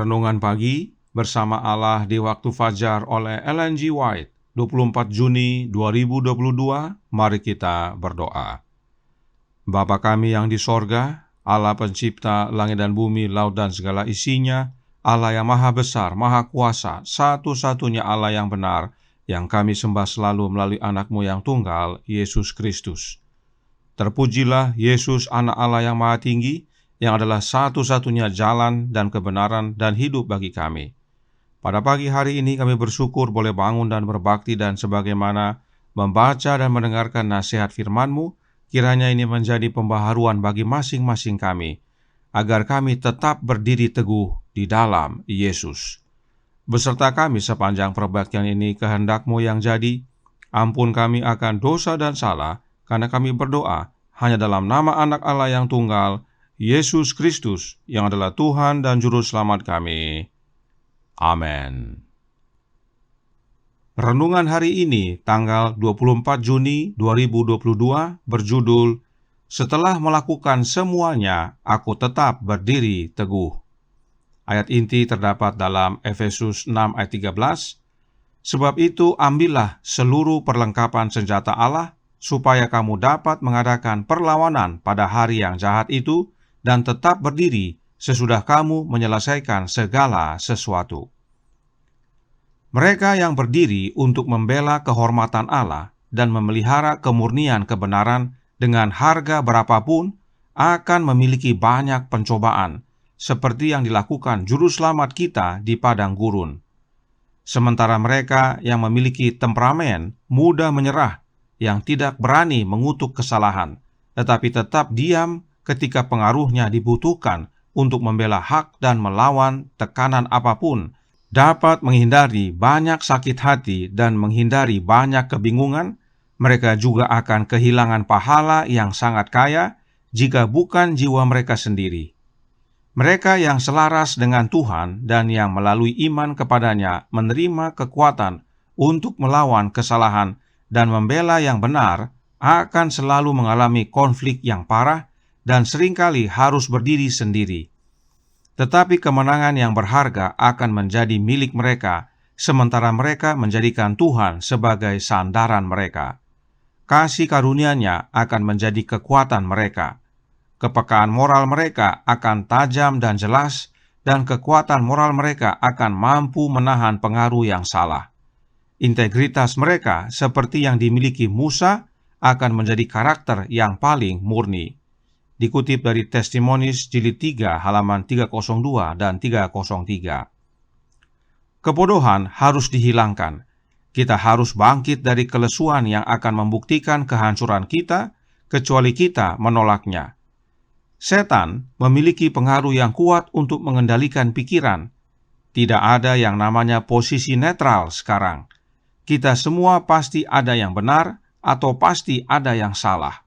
Renungan Pagi bersama Allah di Waktu Fajar oleh Ellen G. White, 24 Juni 2022. Mari kita berdoa. Bapa kami yang di sorga, Allah pencipta langit dan bumi, laut dan segala isinya, Allah yang maha besar, maha kuasa, satu-satunya Allah yang benar, yang kami sembah selalu melalui anak-Mu yang tunggal, Yesus Kristus. Terpujilah Yesus, anak Allah yang maha tinggi, yang adalah satu-satunya jalan dan kebenaran dan hidup bagi kami. Pada pagi hari ini kami bersyukur boleh bangun dan berbakti, dan sebagaimana membaca dan mendengarkan nasihat firman-Mu, kiranya ini menjadi pembaharuan bagi masing-masing kami, agar kami tetap berdiri teguh di dalam Yesus. Beserta kami sepanjang perbaktian ini, kehendak-Mu yang jadi. Ampun kami akan dosa dan salah, karena kami berdoa hanya dalam nama anak Allah yang tunggal, Yesus Kristus, yang adalah Tuhan dan Juru Selamat kami. Amin. Renungan hari ini, tanggal 24 Juni 2022, berjudul, Setelah melakukan semuanya, aku tetap berdiri teguh. Ayat inti terdapat dalam Efesus 6 ayat 13. Sebab itu, ambillah seluruh perlengkapan senjata Allah, supaya kamu dapat mengadakan perlawanan pada hari yang jahat itu, dan tetap berdiri sesudah kamu menyelesaikan segala sesuatu. Mereka yang berdiri untuk membela kehormatan Allah dan memelihara kemurnian kebenaran dengan harga berapapun akan memiliki banyak pencobaan, seperti yang dilakukan Juru Selamat kita di padang gurun. Sementara mereka yang memiliki temperamen mudah menyerah, yang tidak berani mengutuk kesalahan, tetapi tetap diam ketika pengaruhnya dibutuhkan untuk membela hak dan melawan tekanan apapun, dapat menghindari banyak sakit hati dan menghindari banyak kebingungan. Mereka juga akan kehilangan pahala yang sangat kaya jika bukan jiwa mereka sendiri. Mereka yang selaras dengan Tuhan dan yang melalui iman kepadanya menerima kekuatan untuk melawan kesalahan dan membela yang benar, akan selalu mengalami konflik yang parah dan seringkali harus berdiri sendiri. Tetapi kemenangan yang berharga akan menjadi milik mereka, sementara mereka menjadikan Tuhan sebagai sandaran mereka. Kasih karunia-Nya akan menjadi kekuatan mereka. Kepekaan moral mereka akan tajam dan jelas, dan kekuatan moral mereka akan mampu menahan pengaruh yang salah. Integritas mereka, seperti yang dimiliki Musa, akan menjadi karakter yang paling murni. Dikutip dari Testimonies Jilid 3 halaman 302 dan 303. Kebodohan harus dihilangkan. Kita harus bangkit dari kelesuan yang akan membuktikan kehancuran kita, kecuali kita menolaknya. Setan memiliki pengaruh yang kuat untuk mengendalikan pikiran. Tidak ada yang namanya posisi netral sekarang. Kita semua pasti ada yang benar atau pasti ada yang salah.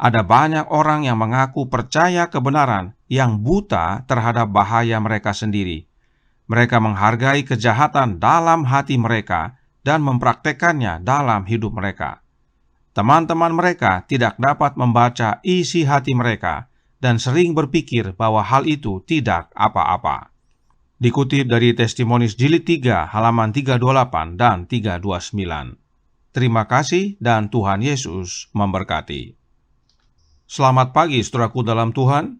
Ada banyak orang yang mengaku percaya kebenaran yang buta terhadap bahaya mereka sendiri. Mereka menghargai kejahatan dalam hati mereka dan mempraktekannya dalam hidup mereka. Teman-teman mereka tidak dapat membaca isi hati mereka dan sering berpikir bahwa hal itu tidak apa-apa. Dikutip dari Testimonies Jilid 3 halaman 328 dan 329. Terima kasih dan Tuhan Yesus memberkati. Selamat pagi saudaraku dalam Tuhan.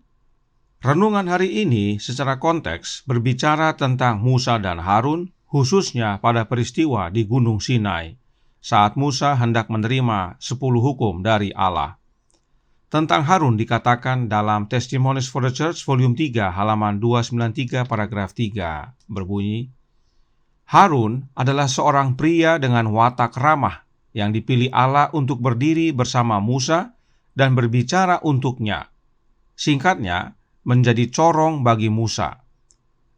Renungan hari ini secara konteks berbicara tentang Musa dan Harun, khususnya pada peristiwa di Gunung Sinai, saat Musa hendak menerima 10 hukum dari Allah. Tentang Harun dikatakan dalam Testimonies for the Church volume 3 halaman 293 paragraf 3, berbunyi, Harun adalah seorang pria dengan watak ramah yang dipilih Allah untuk berdiri bersama Musa dan berbicara untuknya. Singkatnya, menjadi corong bagi Musa.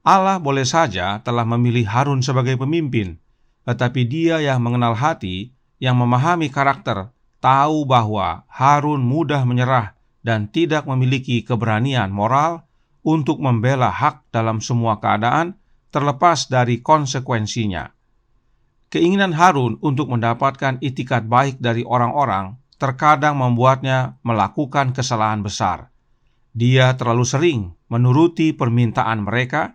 Allah boleh saja telah memilih Harun sebagai pemimpin, tetapi Dia yang mengenal hati, yang memahami karakter, tahu bahwa Harun mudah menyerah dan tidak memiliki keberanian moral untuk membela hak dalam semua keadaan, terlepas dari konsekuensinya. Keinginan Harun untuk mendapatkan itikat baik dari orang-orang terkadang membuatnya melakukan kesalahan besar. Dia terlalu sering menuruti permintaan mereka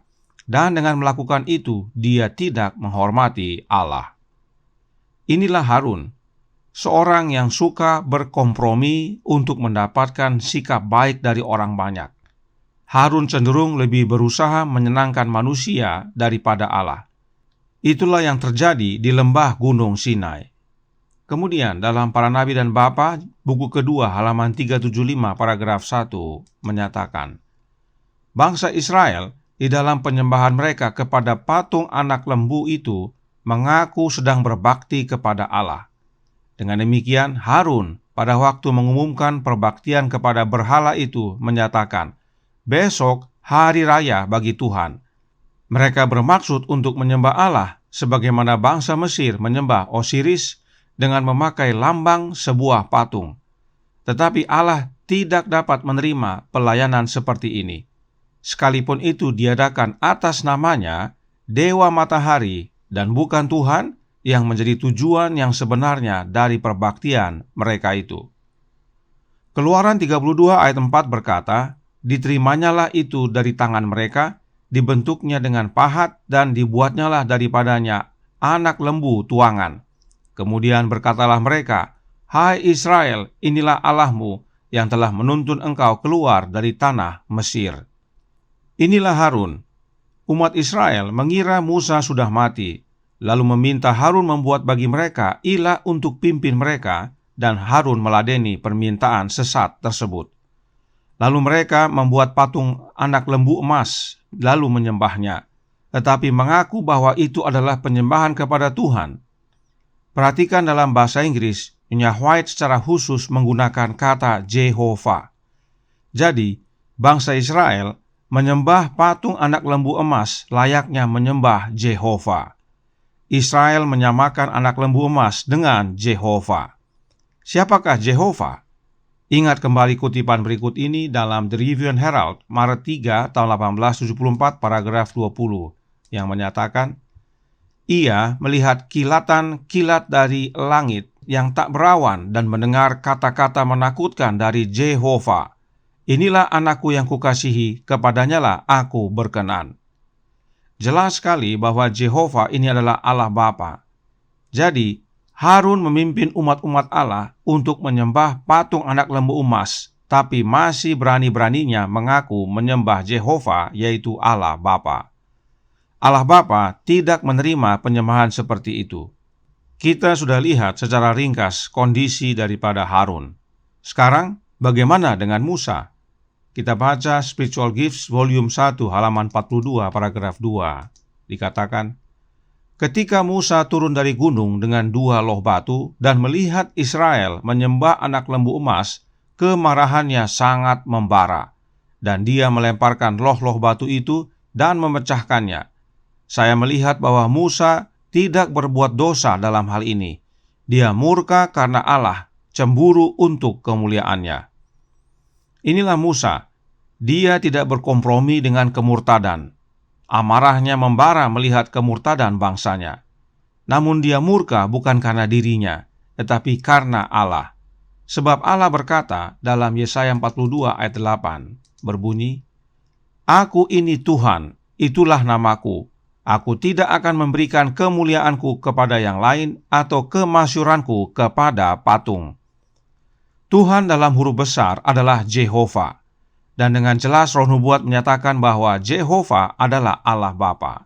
dan dengan melakukan itu dia tidak menghormati Allah. Inilah Harun, seorang yang suka berkompromi untuk mendapatkan sikap baik dari orang banyak. Harun cenderung lebih berusaha menyenangkan manusia daripada Allah. Itulah yang terjadi di lembah Gunung Sinai. Kemudian dalam Para Nabi dan Bapa, buku kedua halaman 375 paragraf 1 menyatakan, bangsa Israel di dalam penyembahan mereka kepada patung anak lembu itu mengaku sedang berbakti kepada Allah. Dengan demikian, Harun pada waktu mengumumkan perbaktian kepada berhala itu menyatakan, besok hari raya bagi Tuhan. Mereka bermaksud untuk menyembah Allah sebagaimana bangsa Mesir menyembah Osiris dengan memakai lambang sebuah patung. Tetapi Allah tidak dapat menerima pelayanan seperti ini. Sekalipun itu diadakan atas namanya Dewa Matahari dan bukan Tuhan yang menjadi tujuan yang sebenarnya dari perbaktian mereka itu. Keluaran 32 ayat 4 berkata, diterimanya itu dari tangan mereka, dibentuknya dengan pahat dan dibuatnyalah daripadanya anak lembu tuangan. Kemudian berkatalah mereka, hai Israel, inilah Allahmu yang telah menuntun engkau keluar dari tanah Mesir. Inilah Harun. Umat Israel mengira Musa sudah mati, lalu meminta Harun membuat bagi mereka ilah untuk pimpin mereka, dan Harun meladeni permintaan sesat tersebut. Lalu mereka membuat patung anak lembu emas, lalu menyembahnya, tetapi mengaku bahwa itu adalah penyembahan kepada Tuhan. Perhatikan dalam bahasa Inggris, Nyonya White secara khusus menggunakan kata Jehovah. Jadi, bangsa Israel menyembah patung anak lembu emas layaknya menyembah Jehovah. Israel menyamakan anak lembu emas dengan Jehovah. Siapakah Jehovah? Ingat kembali kutipan berikut ini dalam The Review and Herald, Maret 3 tahun 1874, paragraf 20, yang menyatakan, ia melihat kilatan-kilat dari langit yang tak berawan dan mendengar kata-kata menakutkan dari Jehovah. Inilah anakku yang kukasihi, kepadanyalah aku berkenan. Jelas sekali bahwa Jehovah ini adalah Allah Bapa. Jadi, Harun memimpin umat-umat Allah untuk menyembah patung anak lembu emas, tapi masih berani-beraninya mengaku menyembah Jehovah, yaitu Allah Bapa. Allah Bapa tidak menerima penyembahan seperti itu. Kita sudah lihat secara ringkas kondisi daripada Harun. Sekarang, bagaimana dengan Musa? Kita baca Spiritual Gifts volume 1 halaman 42 paragraf 2. Dikatakan, ketika Musa turun dari gunung dengan 2 loh batu dan melihat Israel menyembah anak lembu emas, kemarahannya sangat membara, dan dia melemparkan loh-loh batu itu dan memecahkannya. Saya melihat bahwa Musa tidak berbuat dosa dalam hal ini. Dia murka karena Allah, cemburu untuk kemuliaannya. Inilah Musa. Dia tidak berkompromi dengan kemurtadan. Amarahnya membara melihat kemurtadan bangsanya. Namun dia murka bukan karena dirinya, tetapi karena Allah. Sebab Allah berkata dalam Yesaya 42 ayat 8, berbunyi, aku ini Tuhan, itulah namaku. Aku tidak akan memberikan kemuliaanku kepada yang lain atau kemasyuranku kepada patung. Tuhan dalam huruf besar adalah Jehovah. Dan dengan jelas Roh Nubuat menyatakan bahwa Jehovah adalah Allah Bapa.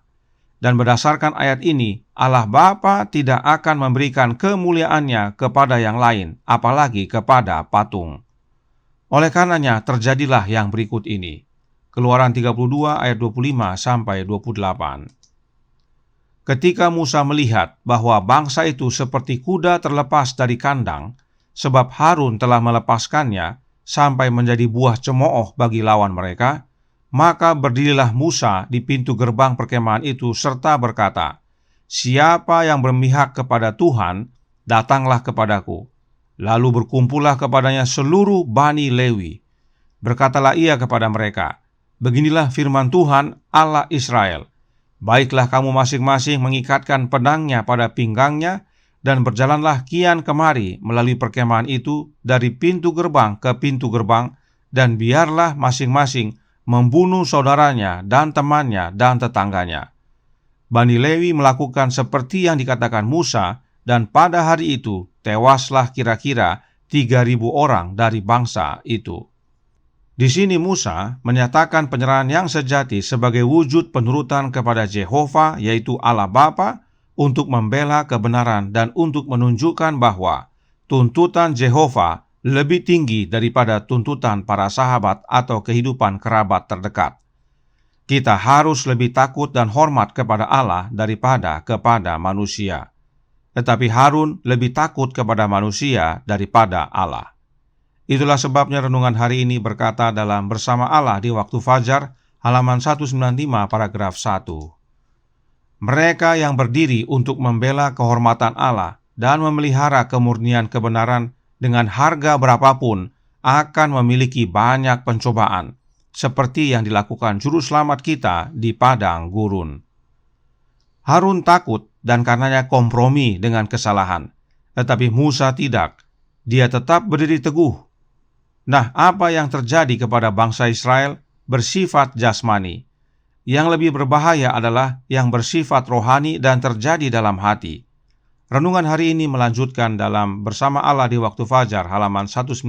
Dan berdasarkan ayat ini, Allah Bapa tidak akan memberikan kemuliaannya kepada yang lain, apalagi kepada patung. Oleh karenanya terjadilah yang berikut ini. Keluaran 32 ayat 25 sampai 28. Ketika Musa melihat bahwa bangsa itu seperti kuda terlepas dari kandang, sebab Harun telah melepaskannya sampai menjadi buah cemooh bagi lawan mereka, maka berdirilah Musa di pintu gerbang perkemahan itu serta berkata, siapa yang berpihak kepada Tuhan, datanglah kepadaku. Lalu berkumpullah kepadanya seluruh Bani Lewi. Berkatalah ia kepada mereka, beginilah firman Tuhan Allah Israel. Baiklah kamu masing-masing mengikatkan pedangnya pada pinggangnya, dan berjalanlah kian kemari melalui perkemahan itu dari pintu gerbang ke pintu gerbang, dan biarlah masing-masing membunuh saudaranya dan temannya dan tetangganya. Bani Lewi melakukan seperti yang dikatakan Musa, dan pada hari itu tewaslah kira-kira 3.000 orang dari bangsa itu. Di sini Musa menyatakan penyerahan yang sejati sebagai wujud penurutan kepada Yehova, yaitu Allah Bapa, untuk membela kebenaran dan untuk menunjukkan bahwa tuntutan Yehova lebih tinggi daripada tuntutan para sahabat atau kehidupan kerabat terdekat. Kita harus lebih takut dan hormat kepada Allah daripada kepada manusia. Tetapi Harun lebih takut kepada manusia daripada Allah. Itulah sebabnya renungan hari ini berkata dalam Bersama Allah di Waktu Fajar, halaman 195 paragraf 1. Mereka yang berdiri untuk membela kehormatan Allah dan memelihara kemurnian kebenaran dengan harga berapapun akan memiliki banyak pencobaan, seperti yang dilakukan juru selamat kita di padang gurun. Harun takut dan karenanya kompromi dengan kesalahan, tetapi Musa tidak. Dia tetap berdiri teguh. Nah, apa yang terjadi kepada bangsa Israel bersifat jasmani. Yang lebih berbahaya adalah yang bersifat rohani dan terjadi dalam hati. Renungan hari ini melanjutkan dalam Bersama Allah di Waktu Fajar, halaman 195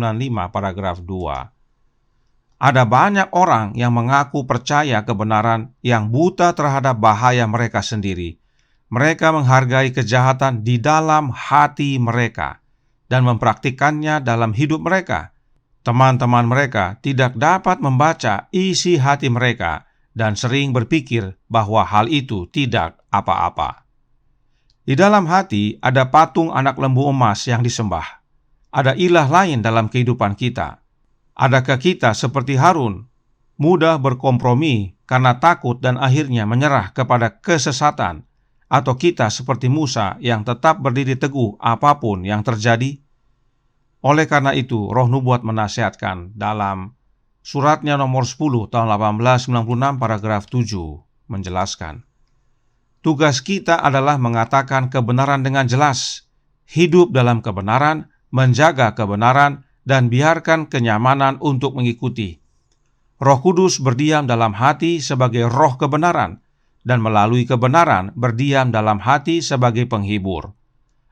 paragraf 2. Ada banyak orang yang mengaku percaya kebenaran yang buta terhadap bahaya mereka sendiri. Mereka menghargai kejahatan di dalam hati mereka dan mempraktikkannya dalam hidup mereka. Teman-teman mereka tidak dapat membaca isi hati mereka dan sering berpikir bahwa hal itu tidak apa-apa. Di dalam hati ada patung anak lembu emas yang disembah. Ada ilah lain dalam kehidupan kita. Adakah kita seperti Harun, mudah berkompromi karena takut dan akhirnya menyerah kepada kesesatan? Atau kita seperti Musa yang tetap berdiri teguh apapun yang terjadi? Oleh karena itu, Roh Nubuat menasihatkan dalam suratnya nomor 10 tahun 1896 paragraf 7 menjelaskan, tugas kita adalah mengatakan kebenaran dengan jelas, hidup dalam kebenaran, menjaga kebenaran, dan biarkan kenyamanan untuk mengikuti. Roh Kudus berdiam dalam hati sebagai roh kebenaran, dan melalui kebenaran berdiam dalam hati sebagai penghibur.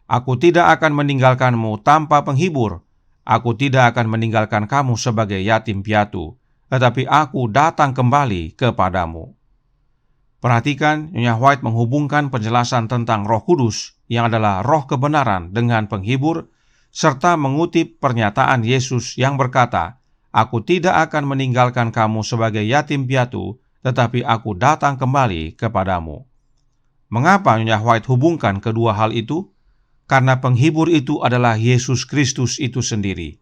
Aku tidak akan meninggalkanmu tanpa penghibur. Aku tidak akan meninggalkan kamu sebagai yatim piatu, tetapi aku datang kembali kepadamu. Perhatikan, Nyonya White menghubungkan penjelasan tentang Roh Kudus yang adalah roh kebenaran dengan penghibur, serta mengutip pernyataan Yesus yang berkata, "Aku tidak akan meninggalkan kamu sebagai yatim piatu, tetapi aku datang kembali kepadamu." Mengapa Nyonya White hubungkan kedua hal itu? Karena penghibur itu adalah Yesus Kristus itu sendiri.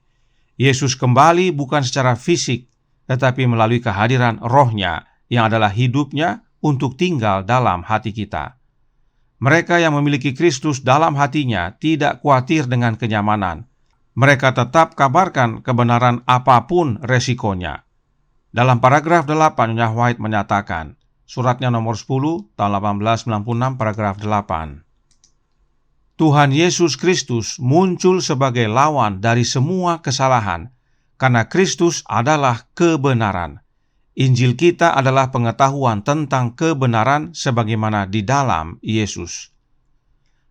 Yesus kembali bukan secara fisik, tetapi melalui kehadiran Roh-Nya yang adalah hidupnya untuk tinggal dalam hati kita. Mereka yang memiliki Kristus dalam hatinya tidak khawatir dengan kenyamanan. Mereka tetap kabarkan kebenaran apapun resikonya. Dalam paragraf 8, Nyonya White menyatakan, suratnya nomor 10 tahun 1896 paragraf 8. Tuhan Yesus Kristus muncul sebagai lawan dari semua kesalahan, karena Kristus adalah kebenaran. Injil kita adalah pengetahuan tentang kebenaran sebagaimana di dalam Yesus.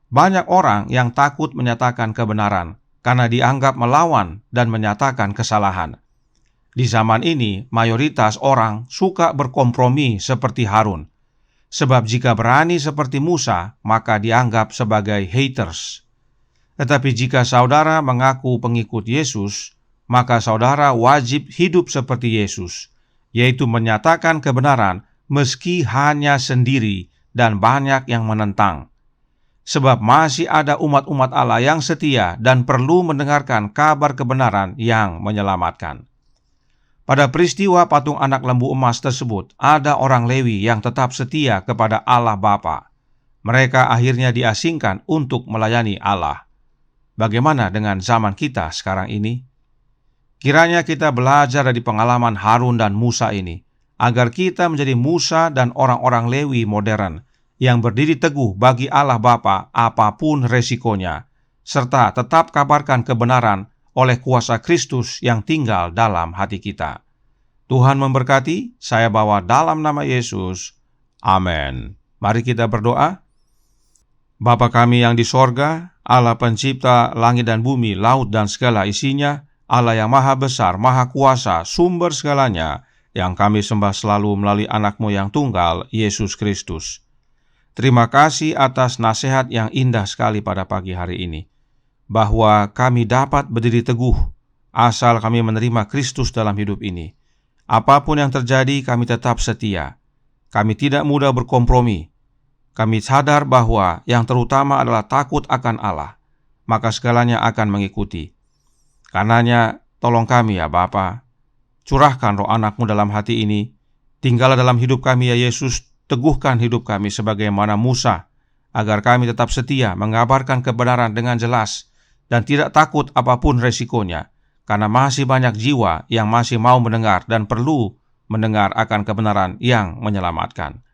Banyak orang yang takut menyatakan kebenaran karena dianggap melawan dan menyatakan kesalahan. Di zaman ini, mayoritas orang suka berkompromi seperti Harun. Sebab jika berani seperti Musa, maka dianggap sebagai haters. Tetapi jika saudara mengaku pengikut Yesus, maka saudara wajib hidup seperti Yesus, yaitu menyatakan kebenaran meski hanya sendiri dan banyak yang menentang. Sebab masih ada umat-umat Allah yang setia dan perlu mendengarkan kabar kebenaran yang menyelamatkan. Pada peristiwa patung anak lembu emas tersebut, ada orang Lewi yang tetap setia kepada Allah Bapa. Mereka akhirnya diasingkan untuk melayani Allah. Bagaimana dengan zaman kita sekarang ini? Kiranya kita belajar dari pengalaman Harun dan Musa ini, agar kita menjadi Musa dan orang-orang Lewi modern, yang berdiri teguh bagi Allah Bapa apapun resikonya, serta tetap kabarkan kebenaran oleh kuasa Kristus yang tinggal dalam hati kita. Tuhan memberkati, saya bawa dalam nama Yesus. Amin. Mari kita berdoa. Bapa kami yang di sorga, Allah pencipta langit dan bumi, laut dan segala isinya, Allah yang maha besar, maha kuasa, sumber segalanya, yang kami sembah selalu melalui anak-Mu yang tunggal, Yesus Kristus. Terima kasih atas nasihat yang indah sekali pada pagi hari ini, bahwa kami dapat berdiri teguh, asal kami menerima Kristus dalam hidup ini. Apapun yang terjadi, kami tetap setia. Kami tidak mudah berkompromi. Kami sadar bahwa yang terutama adalah takut akan Allah, maka segalanya akan mengikuti. Karenanya, tolong kami ya Bapa, curahkan roh anak-Mu dalam hati ini, tinggallah dalam hidup kami ya Yesus, teguhkan hidup kami sebagaimana Musa, agar kami tetap setia mengabarkan kebenaran dengan jelas, dan tidak takut apapun resikonya, karena masih banyak jiwa yang masih mau mendengar dan perlu mendengar akan kebenaran yang menyelamatkan.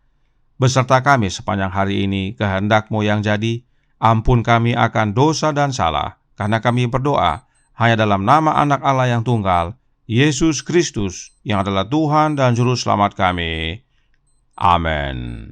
Beserta kami sepanjang hari ini, kehendak-Mu yang jadi, ampun kami akan dosa dan salah, karena kami berdoa hanya dalam nama anak Allah yang tunggal, Yesus Kristus, yang adalah Tuhan dan Juru Selamat kami. Amin.